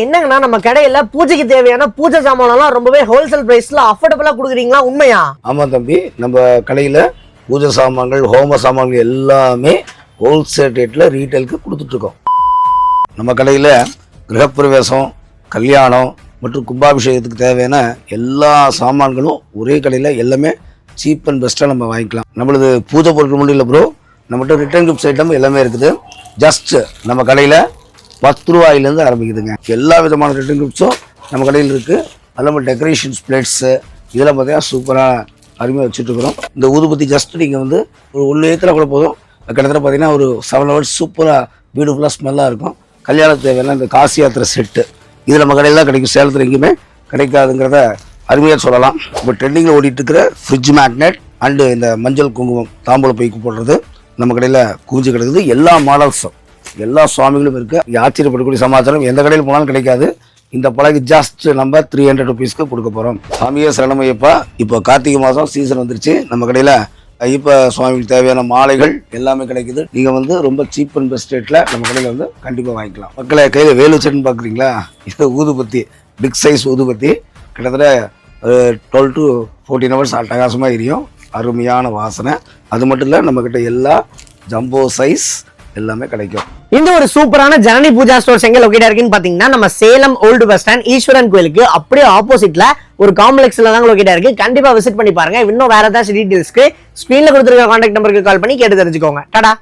என்னங்கன்னா நம்ம கடையில பூஜைக்கு தேவையான பூஜை சாமானெல்லாம் ரொம்பவே ஹோல்சேல் பிரைஸ்ல அஃபோர்டபுளா கொடுக்குறீங்களா? உண்மையா? ஆமா தம்பி, நம்ம கடையில பூஜை சாமான்கள் ஹோம சாமான்கள் எல்லாமே ஹோல்சேல் ரேட்ல ரீட்டைலுக்கு கொடுத்துட்டு இருக்கோம். நம்ம கடையில கிரகப்பிரவேசம், கல்யாணம் மற்றும் கும்பாபிஷேகத்துக்கு தேவையான எல்லா சாமான்களும் ஒரே கடையில் எல்லாமே சீப் அண்ட் பெஸ்ட்டாக நம்ம வாங்கிக்கலாம். நம்மளது பூஜை பொருட்கள் மட்டும் இல்லை ப்ரோ, நம்மகிட்ட ரிட்டர்ன் கிஃப்ட்ஸ் ஐட்டம் எல்லாமே இருக்குது. ஜஸ்ட் நம்ம கடையில் 10 ரூபாயிலேருந்து ஆரம்பிக்குதுங்க. எல்லா விதமான ரிட்டர்ன் கிஃப்ட்ஸும் நம்ம கடையில் இருக்குது. அது நம்ம டெக்கரேஷன்ஸ் பிளேட்ஸு இதெல்லாம் பார்த்தீங்கன்னா சூப்பராக அருமையாக வச்சுட்ருக்குறோம். இந்த ஊதுபத்தி ஜஸ்ட் நீங்கள் வந்து ஒரு 1 ஏத்தில் கூட போதும், கிட்டத்தட்ட பார்த்தீங்கன்னா ஒரு 7 hours சூப்பராக பியூட்டிஃபுல்லாக ஸ்மெல்லாக இருக்கும். கல்யாணத்துக்கு தேவையான இந்த காசி யாத்திரை செட்டு இது நம்ம கடையில் தான் கிடைக்கும், சேலத்தில் எங்கேயுமே கிடைக்காதுங்கிறத அருமையாக சொல்லலாம். இப்போ ட்ரெண்டிங்கில் ஓடிட்டு இருக்கிற ஃப்ரிட்ஜ் மேக்னெட் அண்டு இந்த மஞ்சள் குங்குமம் தாம்பூல பைக்கு போடுறது நம்ம கடையில் குவிஞ்சு கிடக்குது. எல்லா மாடல்ஸும் எல்லா சுவாமிகளும் இருக்குது. ஆச்சரியப்படக்கூடிய சமாச்சாரம் எந்த கடையில் போனாலும் கிடைக்காது. இந்த பழகு ஜஸ்ட் நம்ம 300 rupeesக்கு கொடுக்க போகிறோம். சாமியே சரணமையப்பா. இப்போ கார்த்திகை மாதம் சீசன் வந்துருச்சு. நம்ம கடையில் ஐயப்ப சுவாமிக்கு தேவையான மாலைகள் எல்லாமே கிடைக்குது. நீங்கள் வந்து ரொம்ப சீப் அண்ட் பெஸ்ட் ரேட்டில் நம்ம கடையில் வந்து கண்டிப்பாக வாங்கிக்கலாம். மக்களை கையில் வேலு வச்சுன்னு பார்க்குறீங்களா? இது ஊதுபத்தி, பிக் சைஸ் ஊதுபத்தி, கிட்டத்தட்ட 12 to 14 hours அட்டகாசமாக எரியும். அருமையான வாசனை. அது மட்டும் இல்லை, நம்மக்கிட்ட எல்லா ஜம்போ சைஸ் எல்லாமே கிடைக்கும். இந்த ஒரு சூப்பரான ஜனனி பூஜா ஸ்டோர்ஸ் எங்க லொகேட் இருக்குன்னு பாத்தீங்கன்னா நம்ம சேலம் ஓல்டு பஸ் ஸ்டாண்ட் ஈஸ்வரன் கோயிலுக்கு அப்படியே ஆப்போசிட்ல ஒரு காம்ப்ளெக்ஸ்ல தான் லொகேட் இருக்கு. கண்டிப்பா விசிட் பண்ணி பாருங்க. இன்னும் வேற ஏதாச்சும் டீடைல்ஸ்க்கு ஸ்கிரீன்ல கொடுத்துருக்க கான்டாக்ட் நம்பருக்கு கால் பண்ணி கேட்டு தெரிஞ்சுக்கோங்க. டாடா.